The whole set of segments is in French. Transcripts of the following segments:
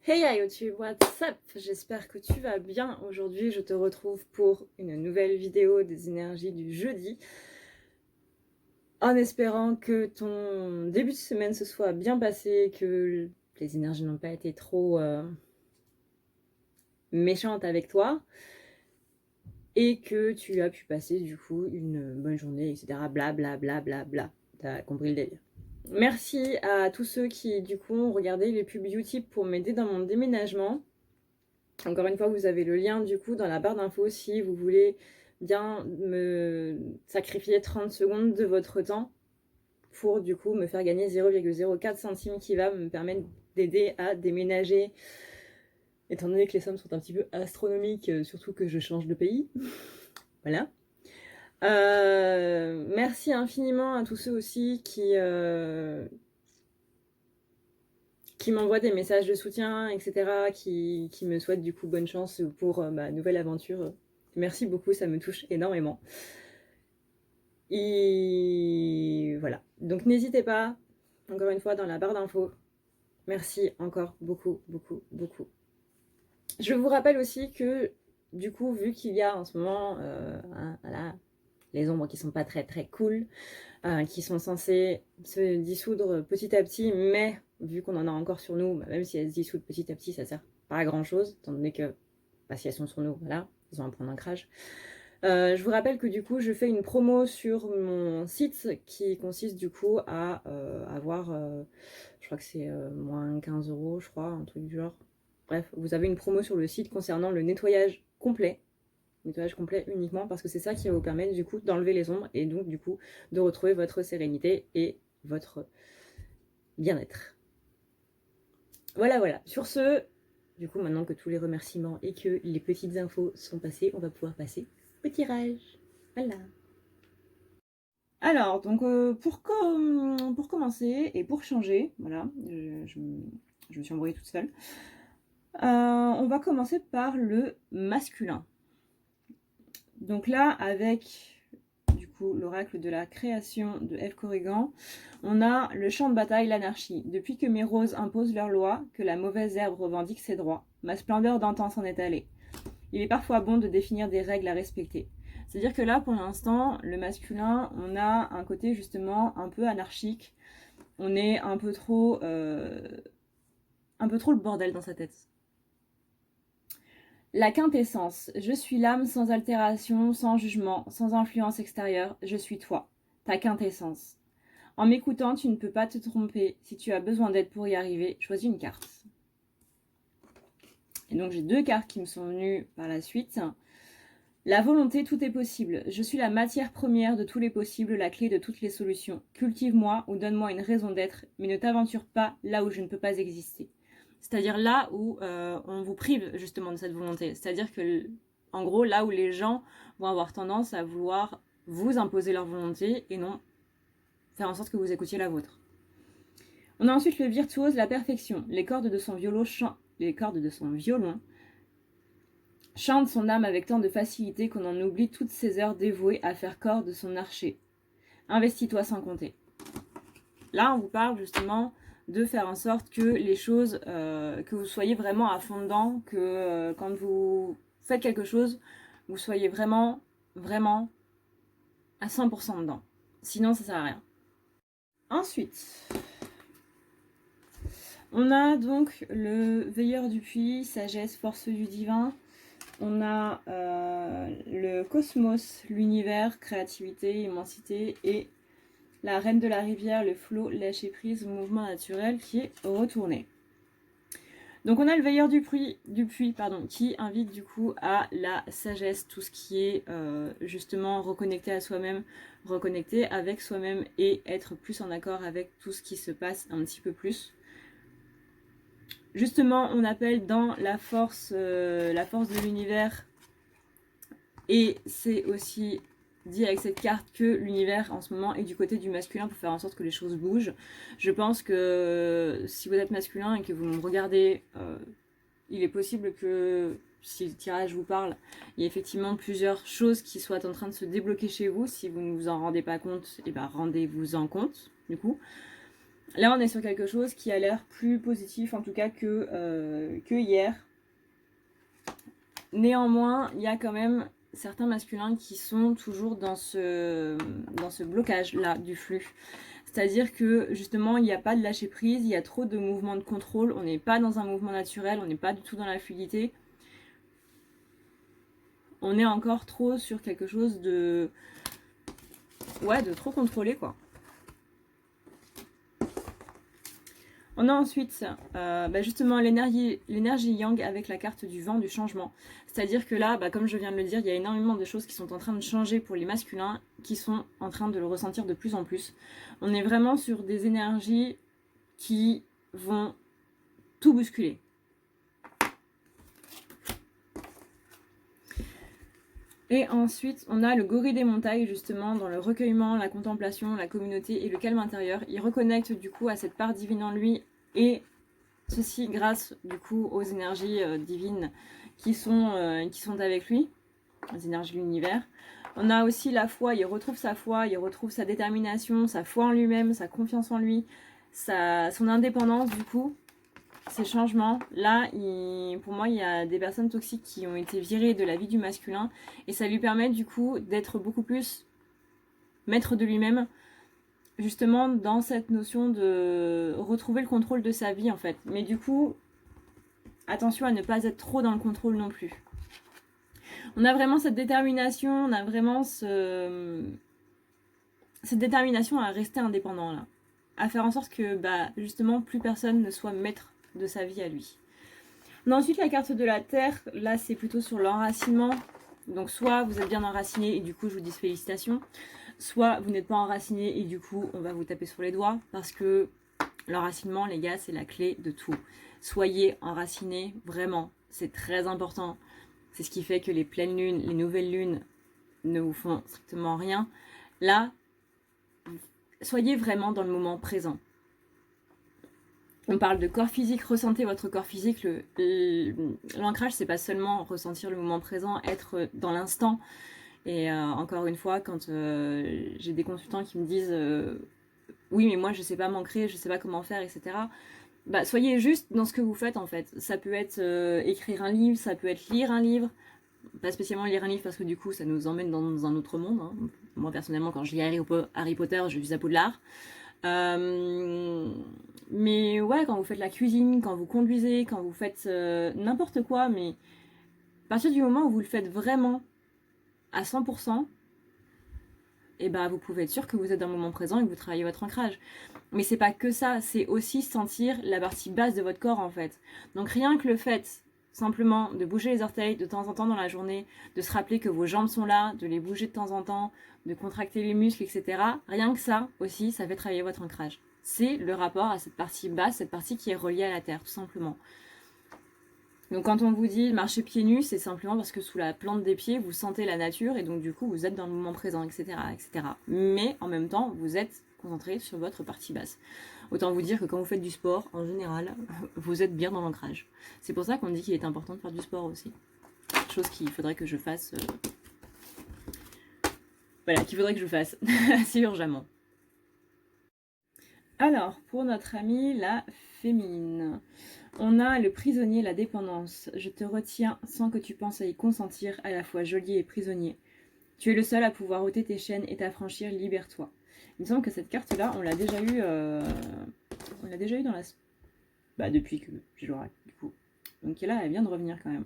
Hey YouTube, what's up? J'espère que tu vas bien. Aujourd'hui, je te retrouve pour une nouvelle vidéo des énergies du jeudi. En espérant que ton début de semaine se soit bien passé, que les énergies n'ont pas été trop méchantes avec toi et que tu as pu passer du coup une bonne journée, etc. Bla bla bla bla bla. T'as compris le délire. Merci à tous ceux qui du coup ont regardé les pubs YouTube pour m'aider dans mon déménagement. Encore une fois, vous avez le lien du coup dans la barre d'infos si vous voulez bien me sacrifier 30 secondes de votre temps pour du coup me faire gagner 0,04 centimes qui va me permettre d'aider à déménager, étant donné que les sommes sont un petit peu astronomiques, surtout que je change de pays. Voilà. Merci infiniment à tous ceux aussi qui m'envoient des messages de soutien, etc., qui me souhaitent du coup bonne chance pour ma nouvelle aventure. Merci beaucoup, ça me touche énormément. Et voilà. Donc n'hésitez pas, encore une fois, dans la barre d'infos. Merci encore beaucoup, beaucoup, beaucoup. Je vous rappelle aussi que, du coup, vu qu'il y a en ce moment voilà, les ombres qui sont pas très très cool, qui sont censées se dissoudre petit à petit, mais vu qu'on en a encore sur nous, même si elles se dissoudent petit à petit, ça sert pas à grand chose, étant donné que si elles sont sur nous, voilà, ils ont un point d'ancrage. Je vous rappelle que du coup je fais une promo sur mon site qui consiste du coup à avoir, je crois que c'est moins 15 €, je crois, un truc du genre. Bref, vous avez une promo sur le site concernant le nettoyage complet uniquement, parce que c'est ça qui va vous permettre du coup d'enlever les ombres et donc du coup de retrouver votre sérénité et votre bien-être. Voilà, voilà. Sur ce, du coup maintenant que tous les remerciements et que les petites infos sont passées, on va pouvoir passer au tirage. Voilà. Alors, donc pour commencer et pour changer, voilà, je me suis embrouillée toute seule. On va commencer par le masculin. Donc là, avec du coup l'oracle de la création de F. Corrigan, on a le champ de bataille, l'anarchie. Depuis que mes roses imposent leurs lois, que la mauvaise herbe revendique ses droits, ma splendeur d'antan s'en est allée. Il est parfois bon de définir des règles à respecter. C'est-à-dire que là, pour l'instant, le masculin, on a un côté justement un peu anarchique. On est un peu trop le bordel dans sa tête. La quintessence. Je suis l'âme sans altération, sans jugement, sans influence extérieure. Je suis toi, ta quintessence. En m'écoutant, tu ne peux pas te tromper. Si tu as besoin d'aide pour y arriver, choisis une carte. Et donc j'ai deux cartes qui me sont venues par la suite. La volonté, tout est possible. Je suis la matière première de tous les possibles, la clé de toutes les solutions. Cultive-moi ou donne-moi une raison d'être, mais ne t'aventure pas là où je ne peux pas exister. C'est-à-dire là où on vous prive justement de cette volonté. C'est-à-dire que, en gros, là où les gens vont avoir tendance à vouloir vous imposer leur volonté et non faire en sorte que vous écoutiez la vôtre. On a ensuite le virtuose, la perfection. Les cordes de son violon chante son âme avec tant de facilité qu'on en oublie toutes ses heures dévouées à faire corps de son archer. Investis-toi sans compter. Là, on vous parle justement de faire en sorte que les choses, que vous soyez vraiment à fond dedans, que quand vous faites quelque chose, vous soyez vraiment, vraiment à 100% dedans. Sinon, ça sert à rien. Ensuite, on a donc le veilleur du puits, sagesse, force du divin. On a le cosmos, l'univers, créativité, immensité et la reine de la rivière, le flot, lâcher prise, mouvement naturel qui est retourné. Donc on a le veilleur du puits qui invite du coup à la sagesse, tout ce qui est justement reconnecté à soi-même, reconnecté avec soi-même et être plus en accord avec tout ce qui se passe un petit peu plus. Justement, on appelle dans la force de l'univers, et c'est aussi dit avec cette carte que l'univers en ce moment est du côté du masculin pour faire en sorte que les choses bougent. Je pense que si vous êtes masculin et que vous me regardez, il est possible que si le tirage vous parle, il y a effectivement plusieurs choses qui soient en train de se débloquer chez vous. Si vous ne vous en rendez pas compte, et ben rendez-vous en compte du coup. Là, on est sur quelque chose qui a l'air plus positif, en tout cas, que hier. Néanmoins, il y a quand même certains masculins qui sont toujours dans ce blocage-là du flux. C'est-à-dire que, justement, il n'y a pas de lâcher prise, il y a trop de mouvements de contrôle, on n'est pas dans un mouvement naturel, on n'est pas du tout dans la fluidité. On est encore trop sur quelque chose de... Ouais, de trop contrôlé, quoi. On a ensuite justement l'énergie yang avec la carte du vent, du changement. C'est-à-dire que là, comme je viens de le dire, il y a énormément de choses qui sont en train de changer pour les masculins, qui sont en train de le ressentir de plus en plus. On est vraiment sur des énergies qui vont tout bousculer. Et ensuite, on a le gorille des montagnes, justement, dans le recueillement, la contemplation, la communauté et le calme intérieur. Il reconnecte du coup à cette part divine en lui, et ceci grâce du coup aux énergies divines qui sont avec lui, les énergies de l'univers. On a aussi la foi, il retrouve sa foi, il retrouve sa détermination, sa foi en lui-même, sa confiance en lui, son indépendance du coup. Ces changements, là, pour moi, il y a des personnes toxiques qui ont été virées de la vie du masculin et ça lui permet du coup d'être beaucoup plus maître de lui-même, justement dans cette notion de retrouver le contrôle de sa vie en fait. Mais du coup, attention à ne pas être trop dans le contrôle non plus. On a vraiment cette détermination, on a vraiment cette détermination à rester indépendant là. À faire en sorte que justement plus personne ne soit maître de sa vie à lui. On a ensuite la carte de la terre, là c'est plutôt sur l'enracinement, donc soit vous êtes bien enraciné et du coup je vous dis félicitations, soit vous n'êtes pas enraciné et du coup on va vous taper sur les doigts, parce que l'enracinement les gars c'est la clé de tout. Soyez enracinés, vraiment, c'est très important, c'est ce qui fait que les pleines lunes, les nouvelles lunes ne vous font strictement rien. Là, soyez vraiment dans le moment présent. On parle de corps physique, ressentez votre corps physique. L'ancrage, c'est pas seulement ressentir le moment présent, être dans l'instant. Et encore une fois, quand j'ai des consultants qui me disent oui, mais moi je sais pas m'ancrer, je sais pas comment faire, etc. Soyez juste dans ce que vous faites en fait. Ça peut être écrire un livre, ça peut être lire un livre. Pas spécialement lire un livre parce que du coup ça nous emmène dans un autre monde. Hein. Moi personnellement, quand je lis Harry Potter, je lis à Poudlard. Mais ouais, quand vous faites la cuisine, quand vous conduisez, quand vous faites n'importe quoi, mais à partir du moment où vous le faites vraiment à 100%, et vous pouvez être sûr que vous êtes dans le moment présent et que vous travaillez votre ancrage. Mais c'est pas que ça, c'est aussi sentir la partie basse de votre corps en fait. Donc rien que le fait simplement de bouger les orteils de temps en temps dans la journée, de se rappeler que vos jambes sont là, de les bouger de temps en temps, de contracter les muscles, etc. Rien que ça aussi, ça fait travailler votre ancrage. C'est le rapport à cette partie basse, cette partie qui est reliée à la terre, tout simplement. Donc quand on vous dit marcher pieds nus, c'est simplement parce que sous la plante des pieds, vous sentez la nature et donc du coup vous êtes dans le moment présent, etc., etc. Mais en même temps, vous êtes concentré sur votre partie basse. Autant vous dire que quand vous faites du sport, en général, vous êtes bien dans l'ancrage. C'est pour ça qu'on dit qu'il est important de faire du sport aussi. Chose qu'il faudrait que je fasse... Voilà, qu'il faudrait que je fasse assez urgemment. Alors, pour notre amie, la féminine, on a le prisonnier, la dépendance. Je te retiens sans que tu penses à y consentir, à la fois geôlier et prisonnier. Tu es le seul à pouvoir ôter tes chaînes et t'affranchir, libère-toi. Il me semble que cette carte-là, on l'a déjà eu dans la... depuis que j'ai l'oracle, du coup. Donc là, elle vient de revenir quand même.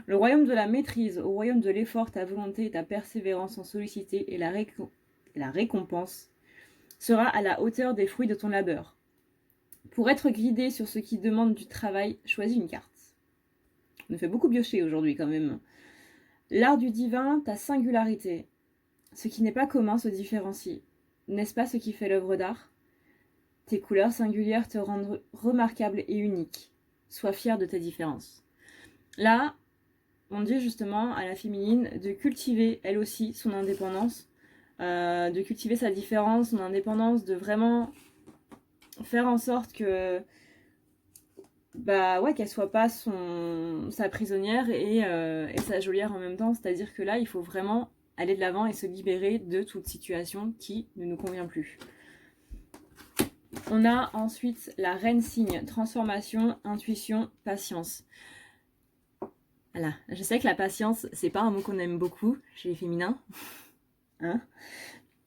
Le royaume de la maîtrise, au royaume de l'effort, ta volonté et ta persévérance sont sollicitées et la récompense sera à la hauteur des fruits de ton labeur. Pour être guidé sur ce qui demande du travail, choisis une carte. On nous fait beaucoup piocher aujourd'hui quand même. L'art du divin, ta singularité. Ce qui n'est pas commun se différencie. N'est-ce pas ce qui fait l'œuvre d'art? Tes couleurs singulières te rendent remarquable et unique. Sois fier de tes différences. Là, on dit justement à la féminine de cultiver elle aussi son indépendance, de cultiver sa différence, son indépendance, de vraiment faire en sorte que qu'elle soit pas sa prisonnière et sa geôlière en même temps. C'est-à-dire que là, il faut vraiment aller de l'avant et se libérer de toute situation qui ne nous convient plus. On a ensuite la reine signe, transformation, intuition, patience. Voilà, je sais que la patience, c'est pas un mot qu'on aime beaucoup chez les féminins. Hein,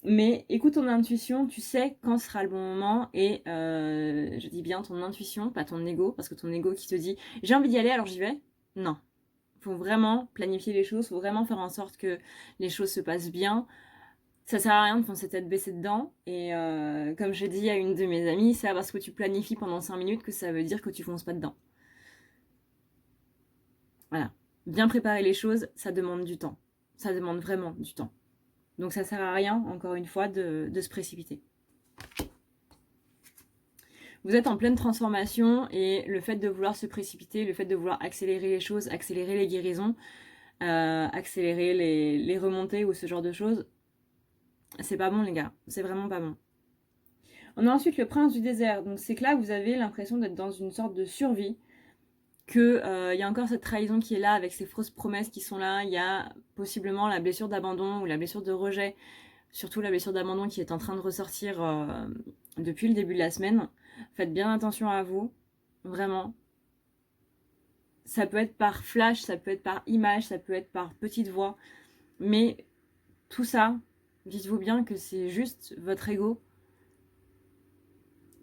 mais écoute ton intuition, tu sais quand sera le bon moment et je dis bien ton intuition, pas ton ego, parce que ton ego qui te dit j'ai envie d'y aller alors j'y vais. Non, faut vraiment planifier les choses, faut vraiment faire en sorte que les choses se passent bien. Ça sert à rien de foncer tête baissée dedans. Et comme je dis à une de mes amies, c'est parce que tu planifies pendant 5 minutes que ça veut dire que tu fonces pas dedans. Voilà. Bien préparer les choses, ça demande du temps. Ça demande vraiment du temps. Donc ça sert à rien, encore une fois, de se précipiter. Vous êtes en pleine transformation et le fait de vouloir se précipiter, le fait de vouloir accélérer les choses, accélérer les guérisons, accélérer les remontées ou ce genre de choses, c'est pas bon les gars, c'est vraiment pas bon. On a ensuite le prince du désert, donc c'est que là vous avez l'impression d'être dans une sorte de survie, qu'il y a encore cette trahison qui est là avec ces fausses promesses qui sont là, il y a possiblement la blessure d'abandon ou la blessure de rejet, surtout la blessure d'abandon qui est en train de ressortir depuis le début de la semaine. Faites bien attention à vous, vraiment. Ça peut être par flash, ça peut être par image, ça peut être par petite voix, mais tout ça, dites-vous bien que c'est juste votre ego.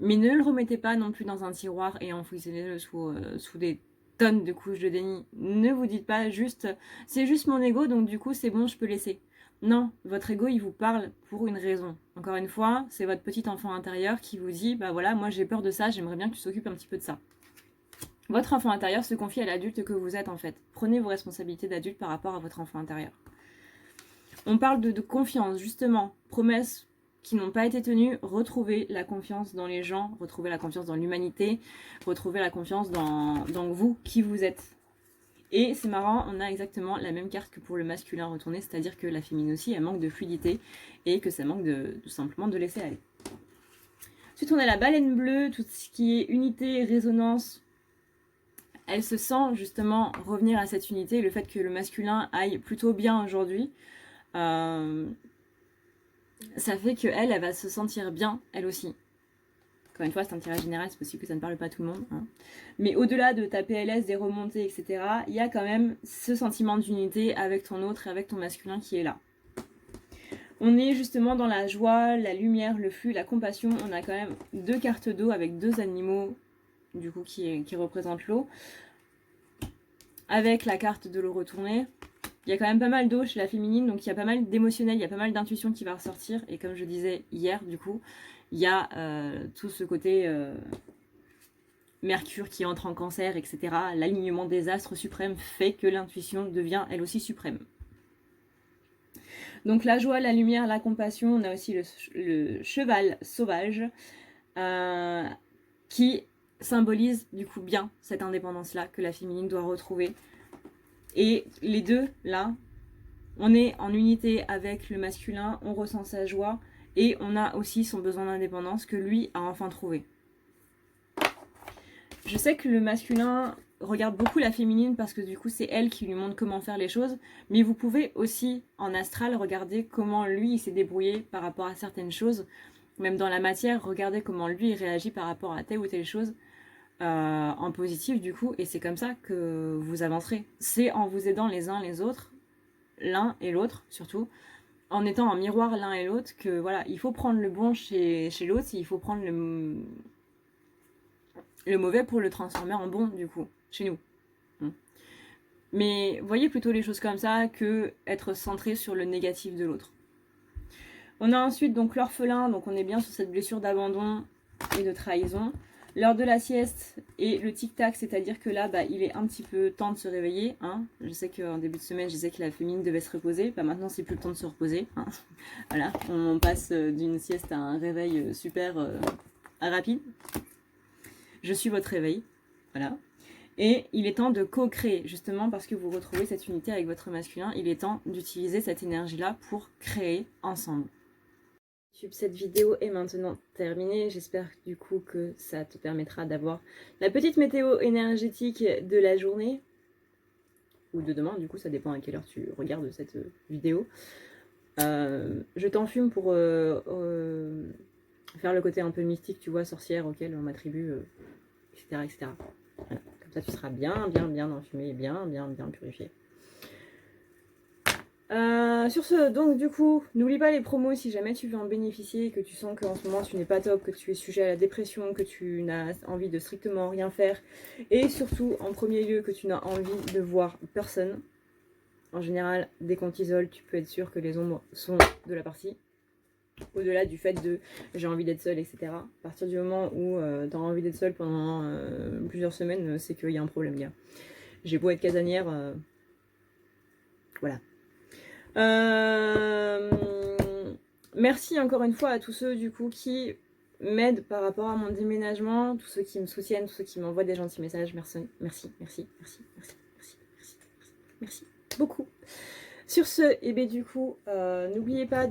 Mais ne le remettez pas non plus dans un tiroir et enfouissez-le sous des tonnes de couches de déni. Ne vous dites pas juste, c'est juste mon ego, donc du coup c'est bon, je peux laisser. Non, votre ego il vous parle pour une raison. Encore une fois, c'est votre petit enfant intérieur qui vous dit, bah voilà, moi j'ai peur de ça, j'aimerais bien que tu t'occupes un petit peu de ça. Votre enfant intérieur se confie à l'adulte que vous êtes en fait. Prenez vos responsabilités d'adulte par rapport à votre enfant intérieur. On parle de confiance, justement, promesses qui n'ont pas été tenues, retrouver la confiance dans les gens, retrouver la confiance dans l'humanité, retrouver la confiance dans vous, qui vous êtes. Et c'est marrant, on a exactement la même carte que pour le masculin retourné, c'est-à-dire que la féminine aussi, elle manque de fluidité et que ça manque tout simplement de laisser aller. Ensuite, on a la baleine bleue, tout ce qui est unité, résonance. Elle se sent justement revenir à cette unité, le fait que le masculin aille plutôt bien aujourd'hui. Ça fait qu'elle, elle va se sentir bien, elle aussi. Encore une fois, c'est un tirage général, c'est possible que ça ne parle pas à tout le monde. Hein. Mais au-delà de ta PLS, des remontées, etc., il y a quand même ce sentiment d'unité avec ton autre et avec ton masculin qui est là. On est justement dans la joie, la lumière, le flux, la compassion. On a quand même 2 cartes d'eau avec 2 animaux du coup qui représentent l'eau. Avec la carte de l'eau retournée. Il y a quand même pas mal d'eau chez la féminine, donc il y a pas mal d'émotionnel, il y a pas mal d'intuition qui va ressortir. Et comme je disais hier, du coup, il y a tout ce côté Mercure qui entre en cancer, etc. L'alignement des astres suprêmes fait que l'intuition devient elle aussi suprême. Donc la joie, la lumière, la compassion, on a aussi le cheval sauvage qui symbolise du coup bien cette indépendance-là que la féminine doit retrouver. Et les deux, là, on est en unité avec le masculin, on ressent sa joie et on a aussi son besoin d'indépendance que lui a enfin trouvé. Je sais que le masculin regarde beaucoup la féminine parce que du coup c'est elle qui lui montre comment faire les choses, mais vous pouvez aussi en astral regarder comment lui il s'est débrouillé par rapport à certaines choses, même dans la matière, regardez comment lui il réagit par rapport à telle ou telle chose en positif du coup, et c'est comme ça que vous avancerez. C'est en vous aidant les uns les autres, l'un et l'autre surtout, en étant en miroir l'un et l'autre, que voilà, il faut prendre le bon chez l'autre, il faut prendre le mauvais pour le transformer en bon du coup, chez nous. Mais voyez plutôt les choses comme ça que être centré sur le négatif de l'autre. On a ensuite donc l'orphelin, donc on est bien sur cette blessure d'abandon et de trahison. L'heure de la sieste et le tic-tac, c'est-à-dire que là, bah, il est un petit peu temps de se réveiller. Hein. Je sais qu'en début de semaine, je disais que la féminine devait se reposer. Bah, maintenant, c'est plus le temps de se reposer. Hein. Voilà, on passe d'une sieste à un réveil super rapide. Je suis votre réveil. Voilà. Et il est temps de co-créer, justement parce que vous retrouvez cette unité avec votre masculin. Il est temps d'utiliser cette énergie-là pour créer ensemble. Cette vidéo est maintenant terminée. J'espère du coup que ça te permettra d'avoir la petite météo énergétique de la journée. Ou de demain, du coup, ça dépend à quelle heure tu regardes cette vidéo. Je t'enfume pour faire le côté un peu mystique, tu vois, sorcière auquel on m'attribue, etc., etc. Voilà. Comme ça, tu seras bien enfumé et bien purifié. Sur ce, donc du coup, n'oublie pas les promos si jamais tu veux en bénéficier, que tu sens qu'en ce moment tu n'es pas top, que tu es sujet à la dépression, que tu n'as envie de strictement rien faire, et surtout, en premier lieu, que tu n'as envie de voir personne. En général, dès qu'on t'isole, tu peux être sûr que les ombres sont de la partie. Au-delà du fait de j'ai envie d'être seule, etc. À partir du moment où tu as envie d'être seule pendant plusieurs semaines, c'est qu'il y a un problème, gars. J'ai beau être casanière, voilà. Merci encore une fois à tous ceux du coup qui m'aident par rapport à mon déménagement, tous ceux qui me soutiennent, tous ceux qui m'envoient des gentils messages. Merci beaucoup. Sur ce, et bien du coup, n'oubliez pas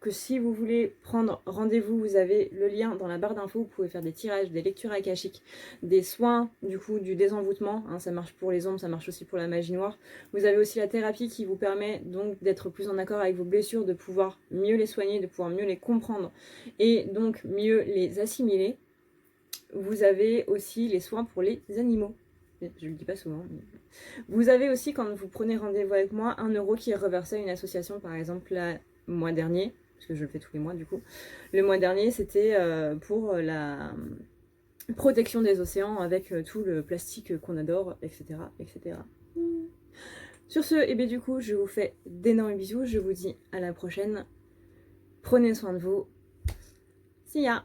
que si vous voulez prendre rendez-vous, vous avez le lien dans la barre d'infos. Vous pouvez faire des tirages, des lectures akashiques, des soins, du coup, du désenvoûtement. Hein, ça marche pour les ombres, ça marche aussi pour la magie noire. Vous avez aussi la thérapie qui vous permet donc d'être plus en accord avec vos blessures, de pouvoir mieux les soigner, de pouvoir mieux les comprendre et donc mieux les assimiler. Vous avez aussi les soins pour les animaux. Je le dis pas souvent. Mais... Vous avez aussi, quand vous prenez rendez-vous avec moi, 1 € qui est reversé à une association, par exemple, le mois dernier, parce que je le fais tous les mois du coup. Le mois dernier, c'était pour la protection des océans avec tout le plastique qu'on adore, etc., etc. Sur ce, et bien du coup, je vous fais d'énormes bisous. Je vous dis à la prochaine. Prenez soin de vous. See ya!